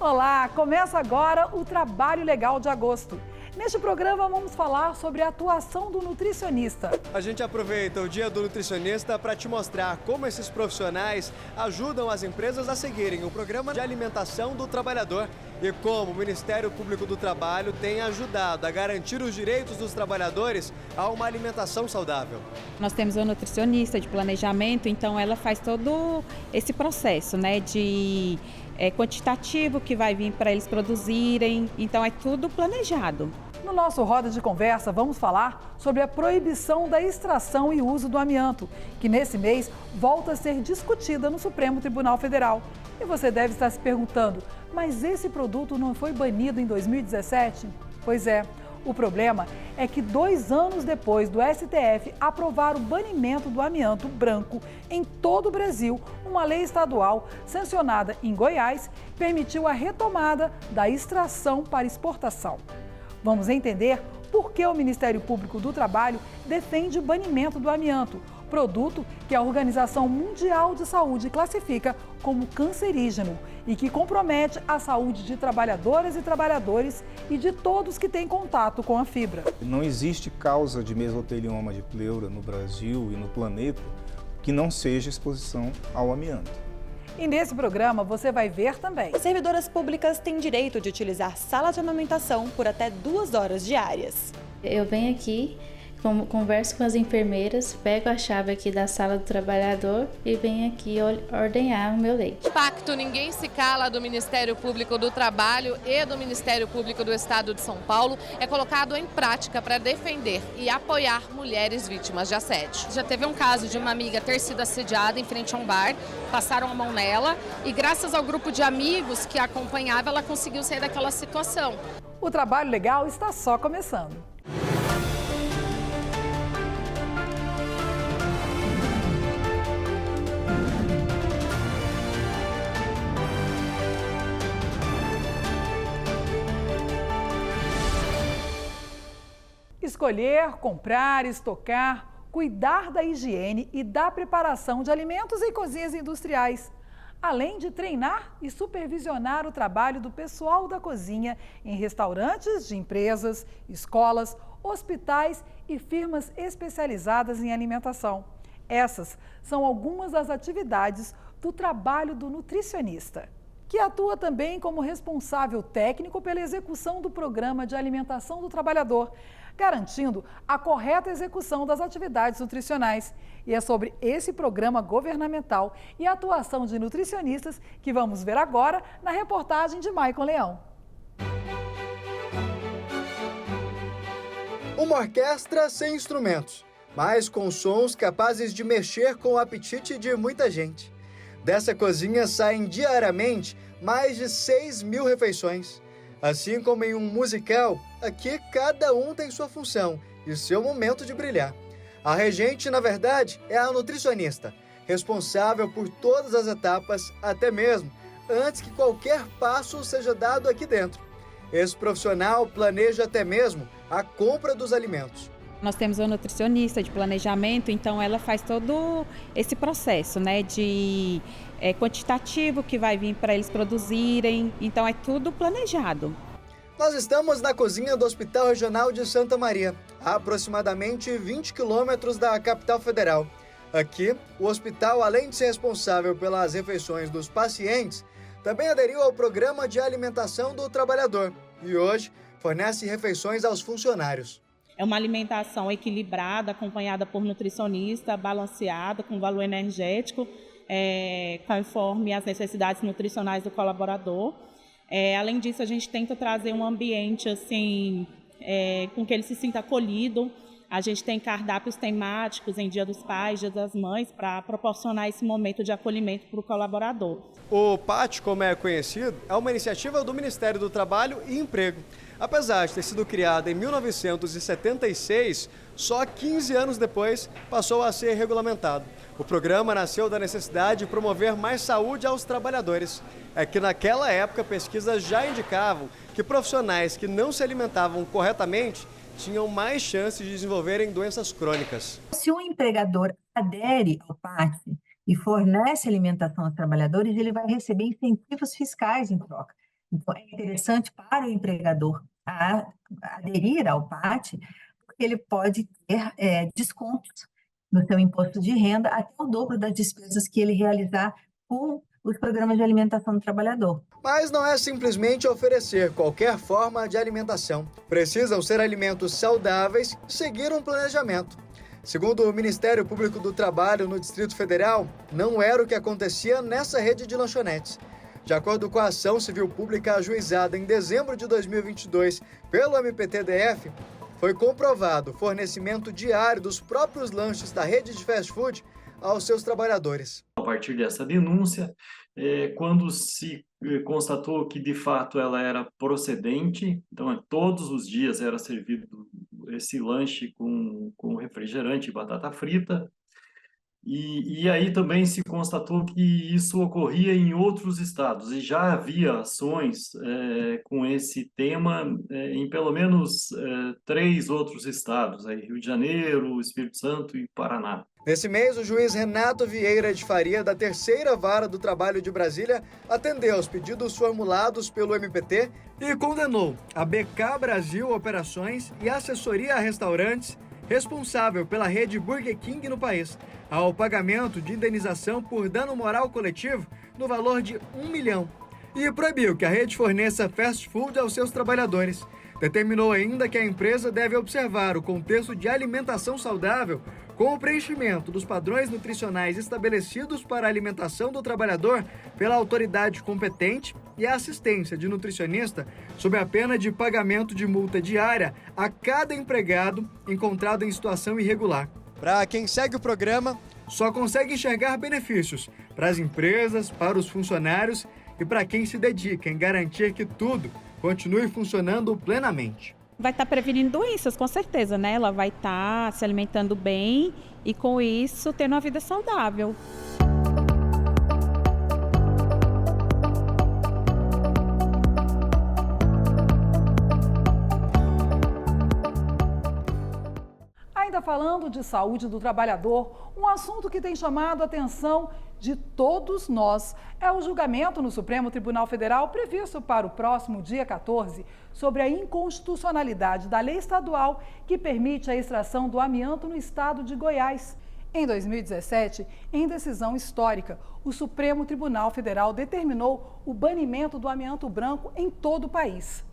Olá, começa agora o Trabalho Legal de Agosto. Neste programa vamos falar sobre a atuação do nutricionista. A gente aproveita o Dia do Nutricionista para te mostrar como esses profissionais ajudam as empresas a seguirem o programa de alimentação do trabalhador e como o Ministério Público do Trabalho tem ajudado a garantir os direitos dos trabalhadores a uma alimentação saudável. Nós temos uma nutricionista de planejamento, então ela faz todo esse processo, de quantitativo que vai vir para eles produzirem, então é tudo planejado. No nosso Roda de Conversa, vamos falar sobre a proibição da extração e uso do amianto, que nesse mês volta a ser discutida no Supremo Tribunal Federal. E você deve estar se perguntando, mas esse produto não foi banido em 2017? Pois é. O problema é que 2 anos depois do STF aprovar o banimento do amianto branco em todo o Brasil, uma lei estadual sancionada em Goiás permitiu a retomada da extração para exportação. Vamos entender por que o Ministério Público do Trabalho defende o banimento do amianto, produto que a Organização Mundial de Saúde classifica como cancerígeno e que compromete a saúde de trabalhadoras e trabalhadores e de todos que têm contato com a fibra. Não existe causa de mesotelioma de pleura no Brasil e no planeta que não seja exposição ao amianto. E nesse programa você vai ver também. Servidoras públicas têm direito de utilizar sala de amamentação por até 2 horas diárias. Eu venho aqui, converso com as enfermeiras, pego a chave aqui da sala do trabalhador e venho aqui ordenhar o meu leite. Pacto Ninguém Se Cala do Ministério Público do Trabalho e do Ministério Público do Estado de São Paulo é colocado em prática para defender e apoiar mulheres vítimas de assédio. Já teve um caso de uma amiga ter sido assediada em frente a um bar, passaram a mão nela e graças ao grupo de amigos que a acompanhava, ela conseguiu sair daquela situação. O Trabalho Legal está só começando. Escolher, comprar, estocar, cuidar da higiene e da preparação de alimentos em cozinhas industriais, além de treinar e supervisionar o trabalho do pessoal da cozinha em restaurantes de empresas, escolas, hospitais e firmas especializadas em alimentação. Essas são algumas das atividades do trabalho do nutricionista, que atua também como responsável técnico pela execução do Programa de Alimentação do Trabalhador, garantindo a correta execução das atividades nutricionais. E é sobre esse programa governamental e a atuação de nutricionistas que vamos ver agora na reportagem de Maicon Leão. Uma orquestra sem instrumentos, mas com sons capazes de mexer com o apetite de muita gente. Dessa cozinha saem diariamente mais de 6.000 refeições. Assim como em um musical, aqui cada um tem sua função e seu momento de brilhar. A regente, na verdade, é a nutricionista, responsável por todas as etapas, até mesmo antes que qualquer passo seja dado aqui dentro. Esse profissional planeja até mesmo a compra dos alimentos. Nós temos uma nutricionista de planejamento, então ela faz todo esse processo, de quantitativo que vai vir para eles produzirem, então é tudo planejado. Nós estamos na cozinha do Hospital Regional de Santa Maria, a aproximadamente 20 quilômetros da capital federal. Aqui, o hospital, além de ser responsável pelas refeições dos pacientes, também aderiu ao Programa de Alimentação do Trabalhador e hoje fornece refeições aos funcionários. É uma alimentação equilibrada, acompanhada por nutricionista, balanceada, com valor energético, conforme as necessidades nutricionais do colaborador. Além disso, a gente tenta trazer um ambiente com que ele se sinta acolhido. A gente tem cardápios temáticos em Dia dos Pais, Dia das Mães, para proporcionar esse momento de acolhimento para o colaborador. O PAT, como é conhecido, é uma iniciativa do Ministério do Trabalho e Emprego. Apesar de ter sido criada em 1976, só 15 anos depois passou a ser regulamentado. O programa nasceu da necessidade de promover mais saúde aos trabalhadores. É que naquela época pesquisas já indicavam que profissionais que não se alimentavam corretamente tinham mais chances de desenvolverem doenças crônicas. Se um empregador adere ao PAT e fornece alimentação aos trabalhadores, ele vai receber incentivos fiscais em troca. Então, é interessante para o empregador aderir ao PAT, porque ele pode ter descontos no seu imposto de renda até o dobro das despesas que ele realizar com os programas de alimentação do trabalhador. Mas não é simplesmente oferecer qualquer forma de alimentação. Precisam ser alimentos saudáveis e seguir um planejamento. Segundo o Ministério Público do Trabalho no Distrito Federal, não era o que acontecia nessa rede de lanchonetes. De acordo com a ação civil pública ajuizada em dezembro de 2022 pelo MPT-DF, foi comprovado o fornecimento diário dos próprios lanches da rede de fast food aos seus trabalhadores. A partir dessa denúncia, quando se constatou que de fato ela era procedente, então todos os dias era servido esse lanche com refrigerante e batata frita, e aí também se constatou que isso ocorria em outros estados, e já havia ações com esse tema em pelo menos 3 outros estados, aí, Rio de Janeiro, Espírito Santo e Paraná. Nesse mês, o juiz Renato Vieira de Faria, da 3ª Vara do Trabalho de Brasília, atendeu aos pedidos formulados pelo MPT e condenou a BK Brasil Operações e Assessoria a Restaurantes, responsável pela rede Burger King no país, ao pagamento de indenização por dano moral coletivo no valor de R$1 milhão. E proibiu que a rede forneça fast food aos seus trabalhadores. Determinou ainda que a empresa deve observar o contexto de alimentação saudável com o preenchimento dos padrões nutricionais estabelecidos para a alimentação do trabalhador pela autoridade competente e a assistência de nutricionista sob a pena de pagamento de multa diária a cada empregado encontrado em situação irregular. Para quem segue o programa, só consegue enxergar benefícios para as empresas, para os funcionários e para quem se dedica em garantir que tudo continue funcionando plenamente. Vai estar prevenindo doenças, com certeza, né? Ela vai estar se alimentando bem e, com isso, tendo uma vida saudável. Ainda falando de saúde do trabalhador, um assunto que tem chamado a atenção de todos nós é o julgamento no Supremo Tribunal Federal previsto para o próximo dia 14 sobre a inconstitucionalidade da lei estadual que permite a extração do amianto no estado de Goiás. Em 2017, em decisão histórica, o Supremo Tribunal Federal determinou o banimento do amianto branco em todo o país.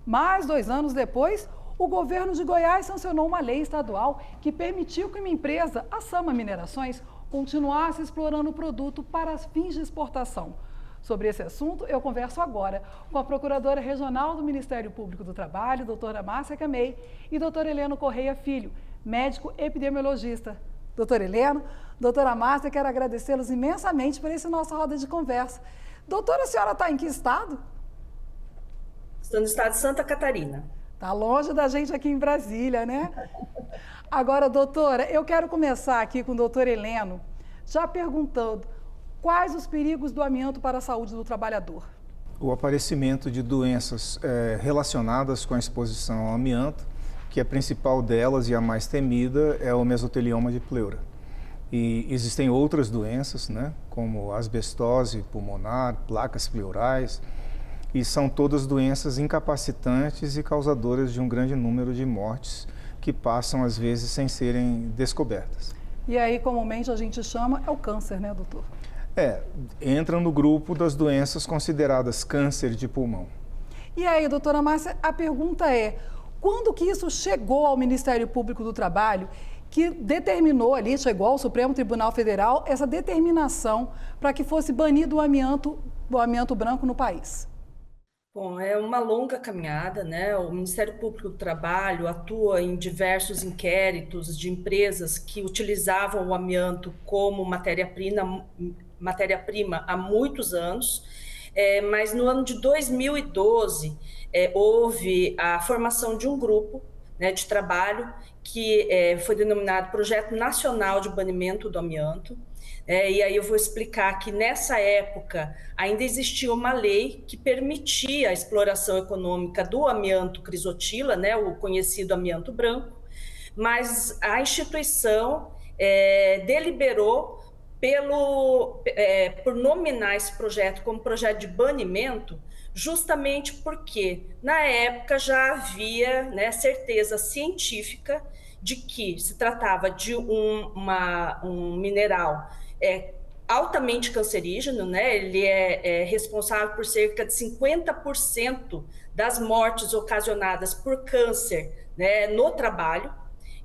Mas 2 anos depois, o governo de Goiás sancionou uma lei estadual que permitiu que uma empresa, a Sama Minerações, continuasse explorando o produto para fins de exportação. Sobre esse assunto, eu converso agora com a Procuradora Regional do Ministério Público do Trabalho, doutora Márcia Camei, e doutor Heleno Correia Filho, médico epidemiologista. Doutora Heleno, doutora Márcia, quero agradecê-los imensamente por esse nosso roda de conversa. Doutora, a senhora está em que estado? Estou no estado de Santa Catarina. Está longe da gente aqui em Brasília, né? Agora, doutora, eu quero começar aqui com o doutor Heleno, já perguntando quais os perigos do amianto para a saúde do trabalhador. O aparecimento de doenças relacionadas com a exposição ao amianto, que a principal delas e a mais temida é o mesotelioma de pleura. E existem outras doenças, né, como asbestose pulmonar, placas pleurais, e são todas doenças incapacitantes e causadoras de um grande número de mortes que passam, às vezes, sem serem descobertas. E aí, comumente, a gente chama, é o câncer, né, doutor? Entra no grupo das doenças consideradas câncer de pulmão. E aí, doutora Márcia, a pergunta é, quando que isso chegou ao Ministério Público do Trabalho, que determinou ali, chegou ao Supremo Tribunal Federal, essa determinação para que fosse banido o amianto branco no país? Bom, é uma longa caminhada, né? O Ministério Público do Trabalho atua em diversos inquéritos de empresas que utilizavam o amianto como matéria-prima há muitos anos, mas no ano de 2012 houve a formação de um grupo, né, de trabalho que foi denominado Projeto Nacional de Banimento do Amianto. E aí eu vou explicar que nessa época ainda existia uma lei que permitia a exploração econômica do amianto crisotila, né, o conhecido amianto branco, mas a instituição deliberou por nominar esse projeto como projeto de banimento, justamente porque na época já havia, né, certeza científica de que se tratava de um mineral altamente cancerígeno, né? Ele é responsável por cerca de 50% das mortes ocasionadas por câncer, né, no trabalho.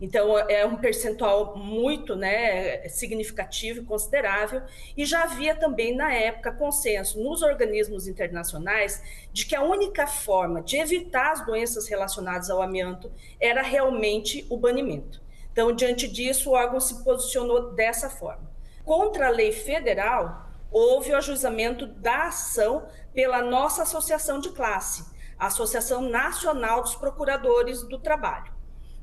Então, é um percentual muito, né, significativo e considerável, e já havia também, na época, consenso nos organismos internacionais de que a única forma de evitar as doenças relacionadas ao amianto era realmente o banimento. Então, diante disso, o órgão se posicionou dessa forma. Contra a lei federal, houve o ajuizamento da ação pela nossa associação de classe, a Associação Nacional dos Procuradores do Trabalho,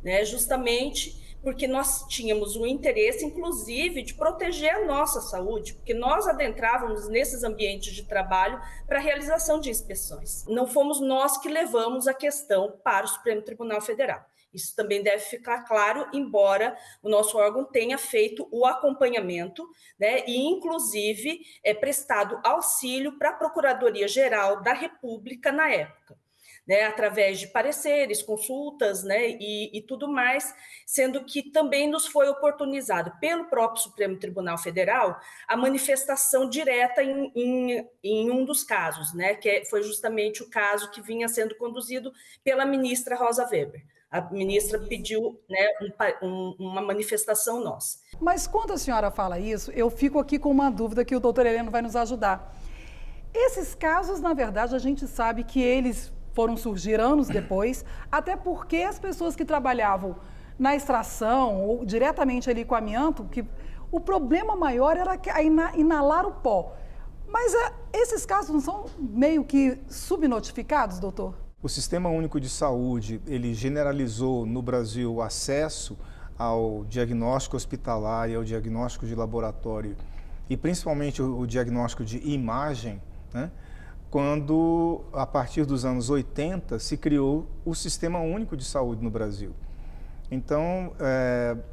né? Justamente porque nós tínhamos o interesse, inclusive, de proteger a nossa saúde, porque nós adentrávamos nesses ambientes de trabalho para a realização de inspeções. Não fomos nós que levamos a questão para o Supremo Tribunal Federal. Isso também deve ficar claro, embora o nosso órgão tenha feito o acompanhamento, né, e, inclusive, prestado auxílio para a Procuradoria-Geral da República na época, né, através de pareceres, consultas, né, e tudo mais, sendo que também nos foi oportunizado pelo próprio Supremo Tribunal Federal a manifestação direta em um dos casos, né, que foi justamente o caso que vinha sendo conduzido pela ministra Rosa Weber. A ministra pediu, né, uma manifestação nossa. Mas quando a senhora fala isso, eu fico aqui com uma dúvida que o doutor Heleno vai nos ajudar. Esses casos, na verdade, a gente sabe que eles foram surgir anos depois, até porque as pessoas que trabalhavam na extração ou diretamente ali com o amianto, que o problema maior era inalar o pó. Mas esses casos não são meio que subnotificados, doutor? O Sistema Único de Saúde, ele generalizou no Brasil o acesso ao diagnóstico hospitalar e ao diagnóstico de laboratório, e principalmente o diagnóstico de imagem, né? Quando, a partir dos anos 80, se criou o Sistema Único de Saúde no Brasil. Então,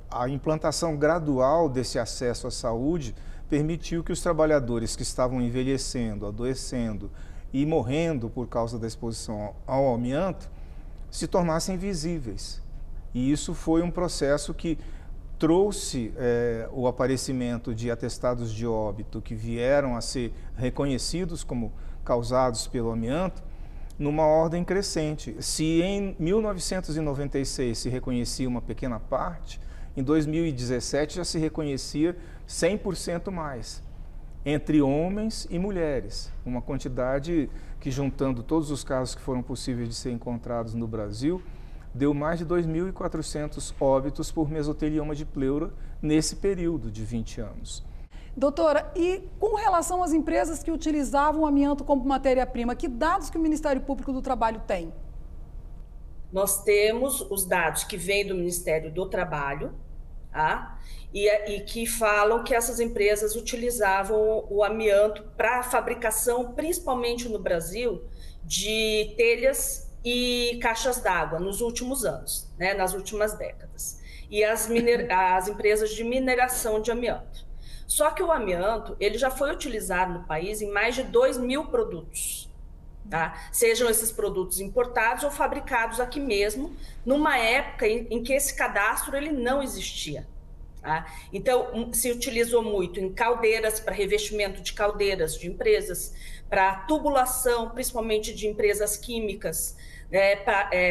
a implantação gradual desse acesso à saúde permitiu que os trabalhadores que estavam envelhecendo, adoecendo e morrendo por causa da exposição ao amianto se tornassem visíveis. E isso foi um processo que trouxe o aparecimento de atestados de óbito que vieram a ser reconhecidos como causados pelo amianto numa ordem crescente. Se em 1996 se reconhecia uma pequena parte, em 2017 já se reconhecia 100% mais, entre homens e mulheres. Uma quantidade que, juntando todos os casos que foram possíveis de ser encontrados no Brasil, deu mais de 2.400 óbitos por mesotelioma de pleura nesse período de 20 anos. Doutora, e com relação às empresas que utilizavam o amianto como matéria-prima, que dados que o Ministério Público do Trabalho tem? Nós temos os dados que vêm do Ministério do Trabalho, tá? E que falam que essas empresas utilizavam o amianto para a fabricação, principalmente no Brasil, de telhas e caixas d'água nos últimos anos, né, nas últimas décadas. E as empresas de mineração de amianto. Só que o amianto, ele já foi utilizado no país em mais de 2.000 produtos, tá? Sejam esses produtos importados ou fabricados aqui mesmo, numa época em que esse cadastro ele não existia. Tá? Então, se utilizou muito em caldeiras, para revestimento de caldeiras de empresas, para tubulação, principalmente de empresas químicas, né?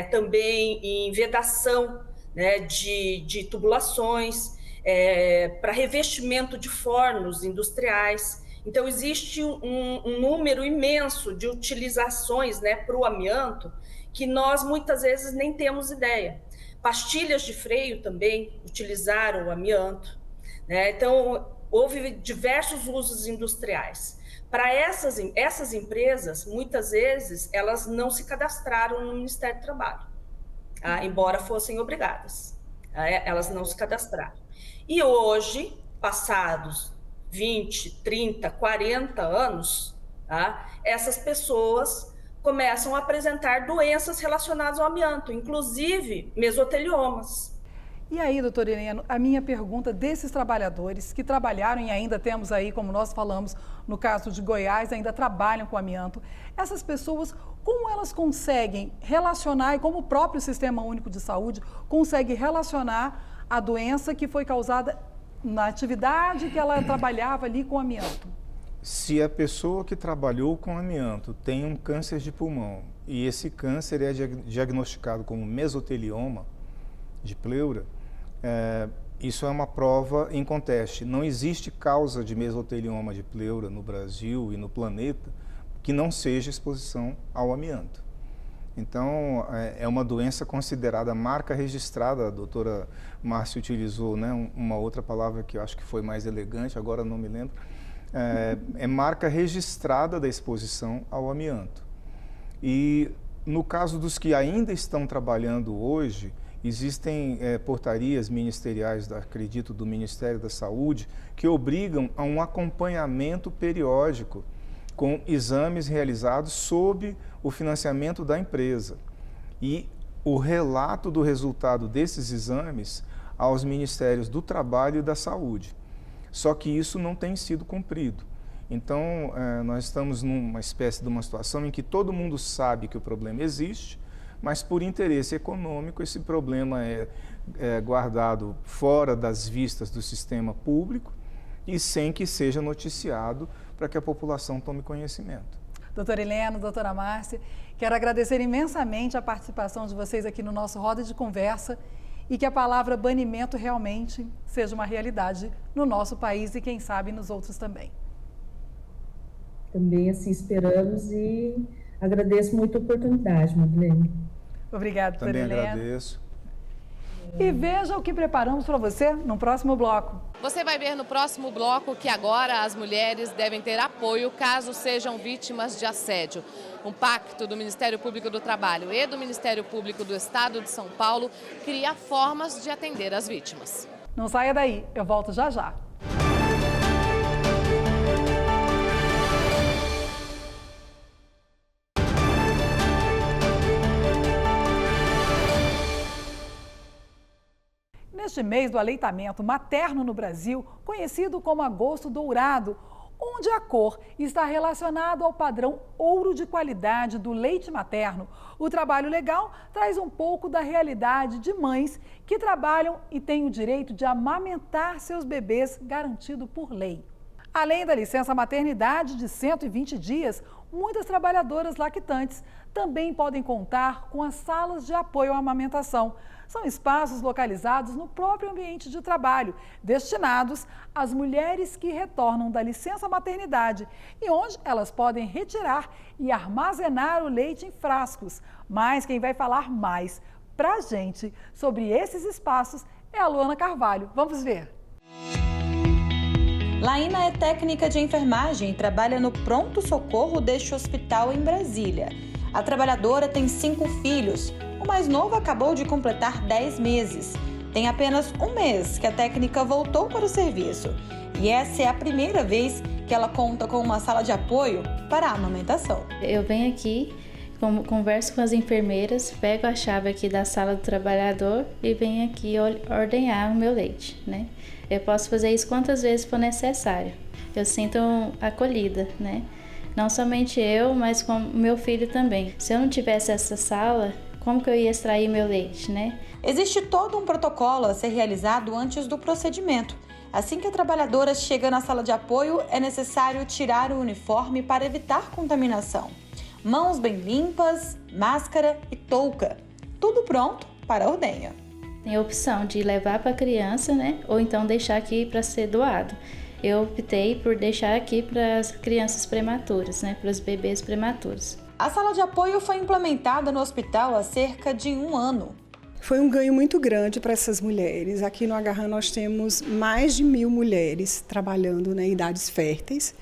Também em vedação, né, de tubulações, para revestimento de fornos industriais. Então, existe um número imenso de utilizações, né, para o amianto que nós muitas vezes nem temos ideia. Pastilhas de freio também utilizaram o amianto, né? Então, houve diversos usos industriais. Para essas empresas, muitas vezes, elas não se cadastraram no Ministério do Trabalho, tá? Embora fossem obrigadas, tá? Elas não se cadastraram. E hoje, passados 20, 30, 40 anos, tá? Essas pessoas começam a apresentar doenças relacionadas ao amianto, inclusive mesoteliomas. E aí, doutora Helena, a minha pergunta desses trabalhadores que trabalharam e ainda temos aí, como nós falamos, no caso de Goiás, ainda trabalham com amianto, essas pessoas, como elas conseguem relacionar e como o próprio Sistema Único de Saúde consegue relacionar a doença que foi causada na atividade que ela trabalhava ali com amianto? Se a pessoa que trabalhou com amianto tem um câncer de pulmão e esse câncer é diagnosticado como mesotelioma de pleura, isso é uma prova inconteste. Não existe causa de mesotelioma de pleura no Brasil e no planeta que não seja exposição ao amianto. Então, é uma doença considerada marca registrada. A doutora Márcia utilizou, né, uma outra palavra que eu acho que foi mais elegante, agora não me lembro. É marca registrada da exposição ao amianto. E no caso dos que ainda estão trabalhando hoje, existem portarias ministeriais, acredito, do Ministério da Saúde, que obrigam a um acompanhamento periódico com exames realizados sob o financiamento da empresa. E o relato do resultado desses exames aos Ministérios do Trabalho e da Saúde. Só que isso não tem sido cumprido. Então, nós estamos numa espécie de uma situação em que todo mundo sabe que o problema existe, mas por interesse econômico esse problema é guardado fora das vistas do sistema público e sem que seja noticiado para que a população tome conhecimento. Doutora Helena, doutora Márcia, quero agradecer imensamente a participação de vocês aqui no nosso Roda de Conversa e que a palavra banimento realmente seja uma realidade no nosso país e quem sabe nos outros também. Também assim esperamos e agradeço muito a oportunidade, Madeleine. Obrigada, doutora Helena. Também agradeço. E veja o que preparamos para você no próximo bloco. Você vai ver no próximo bloco que agora as mulheres devem ter apoio caso sejam vítimas de assédio. Um pacto do Ministério Público do Trabalho e do Ministério Público do Estado de São Paulo cria formas de atender as vítimas. Não saia daí, eu volto já já. Neste mês do aleitamento materno no Brasil, conhecido como Agosto Dourado, onde a cor está relacionada ao padrão ouro de qualidade do leite materno, o trabalho legal traz um pouco da realidade de mães que trabalham e têm o direito de amamentar seus bebês garantido por lei. Além da licença maternidade de 120 dias, muitas trabalhadoras lactantes também podem contar com as salas de apoio à amamentação. São espaços localizados no próprio ambiente de trabalho, destinados às mulheres que retornam da licença maternidade e onde elas podem retirar e armazenar o leite em frascos. Mas quem vai falar mais pra gente sobre esses espaços é a Luana Carvalho. Vamos ver. Laína é técnica de enfermagem e trabalha no pronto-socorro deste hospital em Brasília. A trabalhadora tem 5 filhos. O mais novo acabou de completar 10 meses. Tem apenas um mês que a técnica voltou para o serviço. E essa é a primeira vez que ela conta com uma sala de apoio para a amamentação. Eu venho aqui, converso com as enfermeiras, pego a chave aqui da sala do trabalhador e venho aqui ordenhar o meu leite, né? Eu posso fazer isso quantas vezes for necessário. Eu sinto acolhida, né? Não somente eu, mas com o meu filho também. Se eu não tivesse essa sala, como que eu ia extrair meu leite, né? Existe todo um protocolo a ser realizado antes do procedimento. Assim que a trabalhadora chega na sala de apoio, é necessário tirar o uniforme para evitar contaminação. Mãos bem limpas, máscara e touca. Tudo pronto para a ordenha. Tem a opção de levar para a criança, né? Ou então deixar aqui para ser doado. Eu optei por deixar aqui para as crianças prematuras, né? Para os bebês prematuros. A sala de apoio foi implementada no hospital há cerca de 1 ano. Foi um ganho muito grande para essas mulheres. Aqui no Agarran nós temos mais de 1.000 mulheres trabalhando, né, em idades férteis.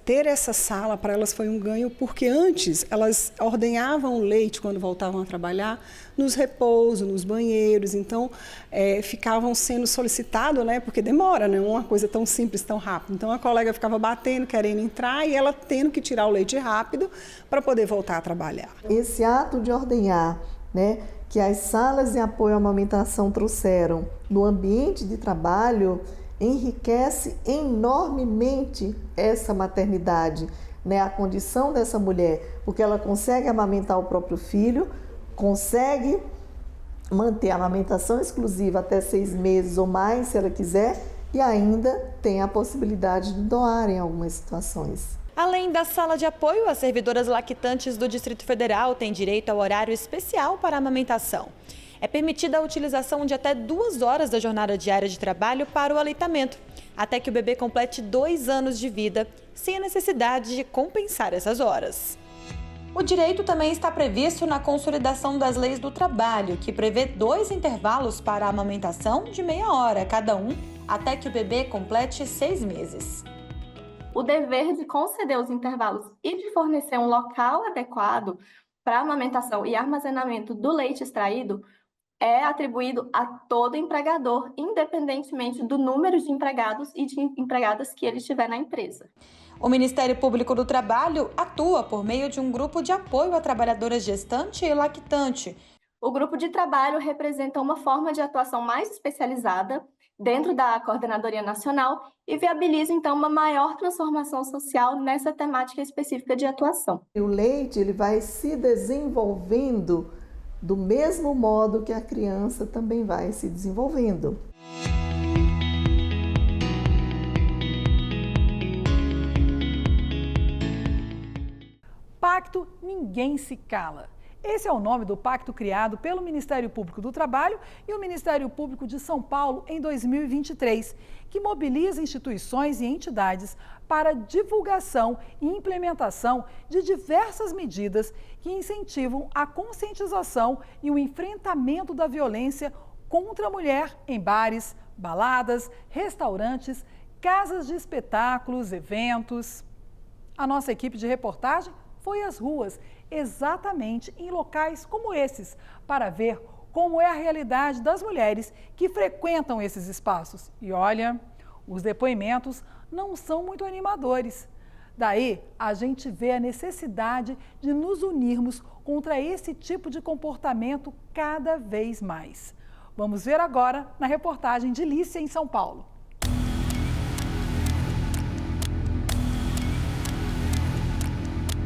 Ter essa sala para elas foi um ganho porque antes elas ordenhavam o leite quando voltavam a trabalhar nos repousos, nos banheiros, então ficavam sendo solicitados, né, porque demora, né, uma coisa tão simples, tão rápida. Então a colega ficava batendo, querendo entrar e ela tendo que tirar o leite rápido para poder voltar a trabalhar. Esse ato de ordenhar né, que as salas de apoio à amamentação trouxeram no ambiente de trabalho enriquece enormemente essa maternidade, né, a condição dessa mulher, porque ela consegue amamentar o próprio filho, consegue manter a amamentação exclusiva até 6 meses ou mais, se ela quiser, e ainda tem a possibilidade de doar em algumas situações. Além da sala de apoio, as servidoras lactantes do Distrito Federal têm direito ao horário especial para a amamentação. É permitida a utilização de até 2 horas da jornada diária de trabalho para o aleitamento, até que o bebê complete 2 anos de vida, sem a necessidade de compensar essas horas. O direito também está previsto na Consolidação das Leis do Trabalho, que prevê 2 intervalos para a amamentação de meia hora cada um, até que o bebê complete 6 meses. O dever de conceder os intervalos e de fornecer um local adequado para a amamentação e armazenamento do leite extraído é atribuído a todo empregador, independentemente do número de empregados e de empregadas que ele tiver na empresa. O Ministério Público do Trabalho atua por meio de um grupo de apoio a trabalhadoras gestante e lactante. O grupo de trabalho representa uma forma de atuação mais especializada dentro da Coordenadoria Nacional e viabiliza, então, uma maior transformação social nessa temática específica de atuação. O leite ele vai se desenvolvendo do mesmo modo que a criança também vai se desenvolvendo. Pacto Ninguém Se Cala. Esse é o nome do pacto criado pelo Ministério Público do Trabalho e o Ministério Público de São Paulo em 2023, que mobiliza instituições e entidades para divulgação e implementação de diversas medidas que incentivam a conscientização e o enfrentamento da violência contra a mulher em bares, baladas, restaurantes, casas de espetáculos, eventos. A nossa equipe de reportagem foi às ruas, exatamente em locais como esses, para ver como é a realidade das mulheres que frequentam esses espaços. E olha, os depoimentos não são muito animadores. Daí, a gente vê a necessidade de nos unirmos contra esse tipo de comportamento cada vez mais. Vamos ver agora na reportagem de Lícia, em São Paulo.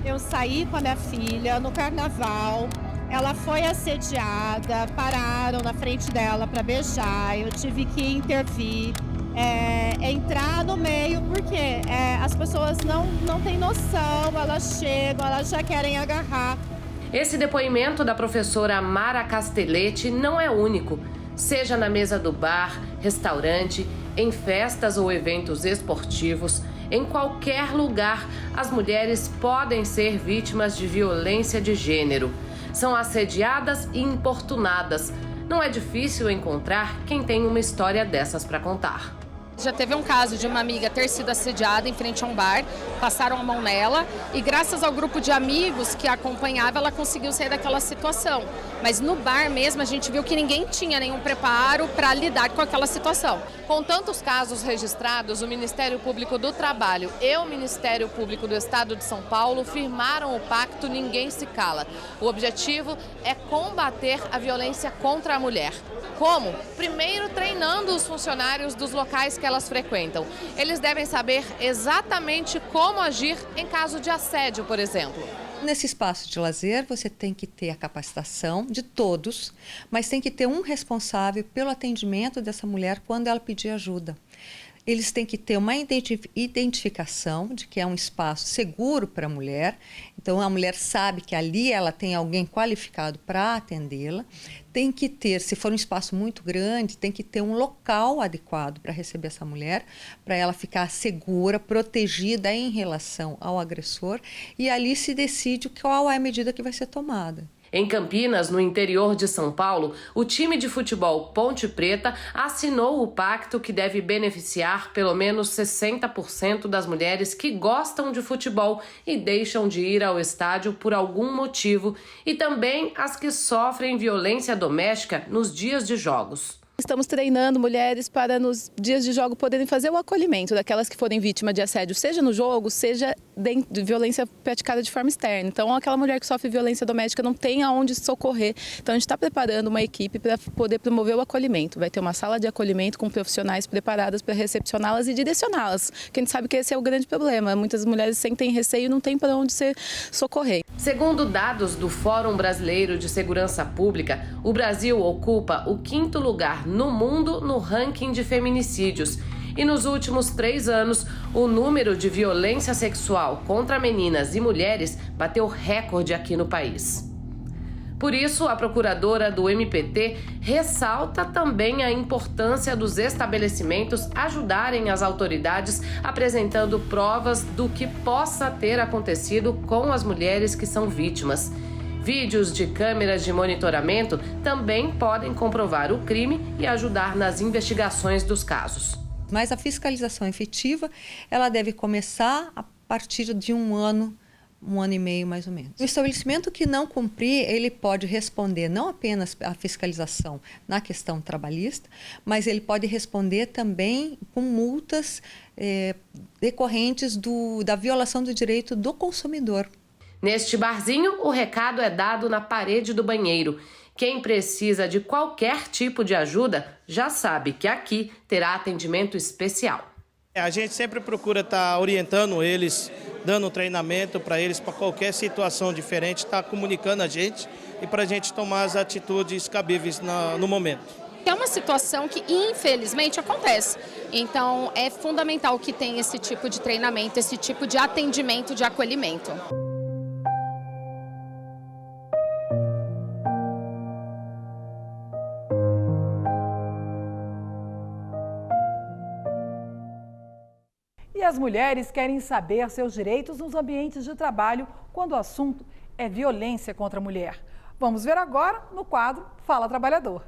Eu saí com a minha filha no carnaval, ela foi assediada, pararam na frente dela para beijar, eu tive que intervir, entrar no meio, porque as pessoas não têm noção, elas chegam, elas já querem agarrar. Esse depoimento da professora Mara Castelletti não é único. Seja na mesa do bar, restaurante, em festas ou eventos esportivos, em qualquer lugar, as mulheres podem ser vítimas de violência de gênero. São assediadas e importunadas. Não é difícil encontrar quem tem uma história dessas para contar. Já teve um caso de uma amiga ter sido assediada em frente a um bar, passaram a mão nela e graças ao grupo de amigos que a acompanhava, ela conseguiu sair daquela situação. Mas no bar mesmo a gente viu que ninguém tinha nenhum preparo para lidar com aquela situação. Com tantos casos registrados, o Ministério Público do Trabalho e o Ministério Público do Estado de São Paulo firmaram o pacto Ninguém Se Cala. O objetivo é combater a violência contra a mulher. Como? Primeiro, treinando os funcionários dos locais que elas frequentam. Eles devem saber exatamente como agir em caso de assédio, por exemplo. Nesse espaço de lazer, você tem que ter a capacitação de todos, mas tem que ter um responsável pelo atendimento dessa mulher quando ela pedir ajuda. Eles têm que ter uma identificação de que é um espaço seguro para a mulher. Então, a mulher sabe que ali ela tem alguém qualificado para atendê-la. Tem que ter, se for um espaço muito grande, tem que ter um local adequado para receber essa mulher, para ela ficar segura, protegida em relação ao agressor. E ali se decide qual é a medida que vai ser tomada. Em Campinas, no interior de São Paulo, o time de futebol Ponte Preta assinou o pacto que deve beneficiar pelo menos 60% das mulheres que gostam de futebol e deixam de ir ao estádio por algum motivo, e também as que sofrem violência doméstica nos dias de jogos. Estamos treinando mulheres para, nos dias de jogo, poderem fazer o acolhimento daquelas que forem vítimas de assédio, seja no jogo, seja de violência praticada de forma externa. Então, aquela mulher que sofre violência doméstica não tem aonde socorrer. Então, a gente está preparando uma equipe para poder promover o acolhimento. Vai ter uma sala de acolhimento com profissionais preparadas para recepcioná-las e direcioná-las. Porque a gente sabe que esse é o grande problema. Muitas mulheres sentem receio e não tem para onde se socorrer. Segundo dados do Fórum Brasileiro de Segurança Pública, o Brasil ocupa o 5º lugar no mundo no ranking de feminicídios. E nos últimos 3 anos, o número de violência sexual contra meninas e mulheres bateu recorde aqui no país. Por isso, a procuradora do MPT ressalta também a importância dos estabelecimentos ajudarem as autoridades apresentando provas do que possa ter acontecido com as mulheres que são vítimas. Vídeos de câmeras de monitoramento também podem comprovar o crime e ajudar nas investigações dos casos. Mas a fiscalização efetiva, ela deve começar a partir de 1 ano e meio mais ou menos. O estabelecimento que não cumprir, ele pode responder não apenas à fiscalização na questão trabalhista, mas ele pode responder também com multas decorrentes da violação do direito do consumidor. Neste barzinho, o recado é dado na parede do banheiro. Quem precisa de qualquer tipo de ajuda já sabe que aqui terá atendimento especial. A gente sempre procura estar orientando eles, dando treinamento para eles, para qualquer situação diferente, estar comunicando a gente e para a gente tomar as atitudes cabíveis no momento. É uma situação que, infelizmente, acontece. Então, é fundamental que tenha esse tipo de treinamento, esse tipo de atendimento, de acolhimento. E as mulheres querem saber seus direitos nos ambientes de trabalho quando o assunto é violência contra a mulher. Vamos ver agora no quadro Fala Trabalhador.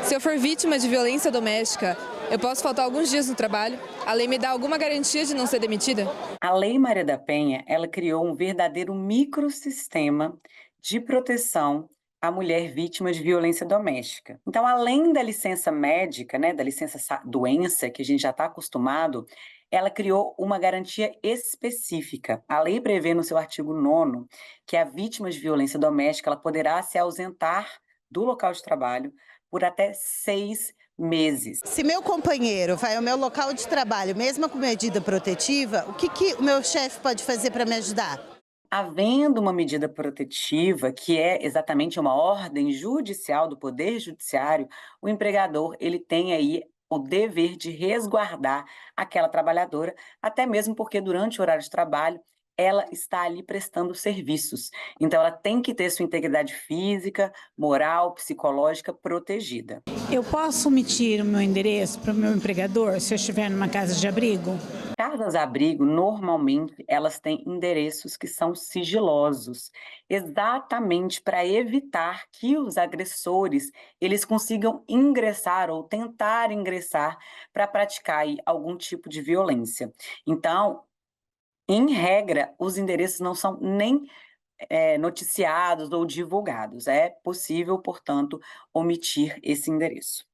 Se eu for vítima de violência doméstica, eu posso faltar alguns dias no trabalho? A lei me dá alguma garantia de não ser demitida? A Lei Maria da Penha, ela criou um verdadeiro microsistema de proteção à mulher vítima de violência doméstica. Então, além da licença médica, da licença doença, que a gente já está acostumado, ela criou uma garantia específica. A lei prevê no seu artigo 9º que a vítima de violência doméstica ela poderá se ausentar do local de trabalho por até 6 meses. Se meu companheiro vai ao meu local de trabalho, mesmo com medida protetiva, o que o meu chefe pode fazer para me ajudar? Havendo uma medida protetiva, que é exatamente uma ordem judicial do Poder Judiciário, o empregador ele tem aí o dever de resguardar aquela trabalhadora, até mesmo porque durante o horário de trabalho ela está ali prestando serviços. Então, ela tem que ter sua integridade física, moral, psicológica protegida. Eu posso omitir o meu endereço para o meu empregador se eu estiver numa casa de abrigo? Casas-abrigo, normalmente, elas têm endereços que são sigilosos, exatamente para evitar que os agressores eles consigam ingressar ou tentar ingressar para praticar aí algum tipo de violência. Então, em regra, os endereços não são nem noticiados ou divulgados. É possível, portanto, omitir esse endereço.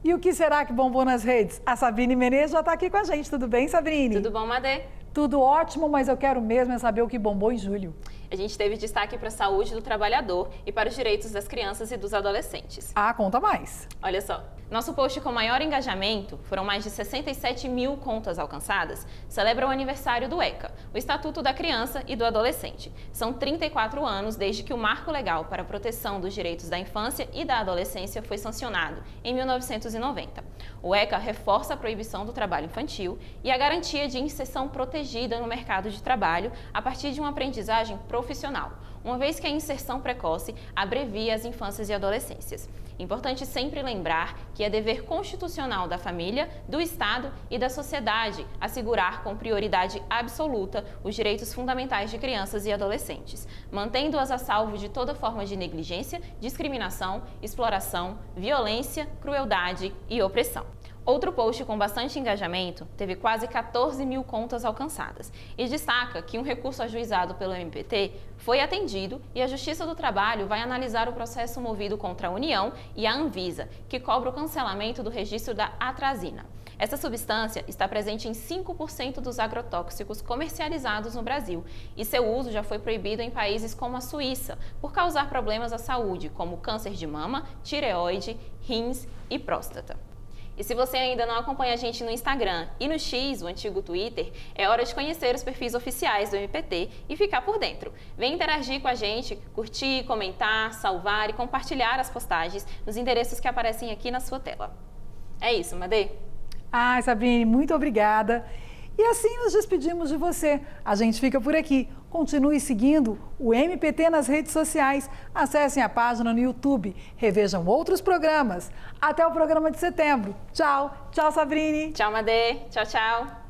E o que será que bombou nas redes? A Sabrine Menezes já está aqui com a gente. Tudo bem, Sabrine? Tudo bom, Madê? Tudo ótimo, mas eu quero mesmo saber o que bombou em julho. A gente teve destaque para a saúde do trabalhador e para os direitos das crianças e dos adolescentes. Ah, conta mais. Olha só, nosso post com maior engajamento, foram mais de 67 mil contas alcançadas, celebra o aniversário do ECA, o Estatuto da Criança e do Adolescente. São 34 anos desde que o Marco Legal para a Proteção dos Direitos da Infância e da Adolescência foi sancionado, em 1990. O ECA reforça a proibição do trabalho infantil e a garantia de inserção protegida no mercado de trabalho a partir de uma aprendizagem profissional, uma vez que a inserção precoce abrevia as infâncias e adolescências. Importante sempre lembrar que é dever constitucional da família, do Estado e da sociedade assegurar com prioridade absoluta os direitos fundamentais de crianças e adolescentes, mantendo-as a salvo de toda forma de negligência, discriminação, exploração, violência, crueldade e opressão. Outro post com bastante engajamento teve quase 14 mil contas alcançadas e destaca que um recurso ajuizado pelo MPT foi atendido e a Justiça do Trabalho vai analisar o processo movido contra a União e a Anvisa, que cobra o cancelamento do registro da atrazina. Essa substância está presente em 5% dos agrotóxicos comercializados no Brasil e seu uso já foi proibido em países como a Suíça por causar problemas à saúde, como câncer de mama, tireoide, rins e próstata. E se você ainda não acompanha a gente no Instagram e no X, o antigo Twitter, é hora de conhecer os perfis oficiais do MPT e ficar por dentro. Vem interagir com a gente, curtir, comentar, salvar e compartilhar as postagens nos endereços que aparecem aqui na sua tela. É isso, Madê. Ai, Sabrine, muito obrigada. E assim nos despedimos de você. A gente fica por aqui. Continue seguindo o MPT nas redes sociais. Acessem a página no YouTube. Revejam outros programas. Até o programa de setembro. Tchau. Tchau, Sabrine. Tchau, Madê. Tchau, tchau.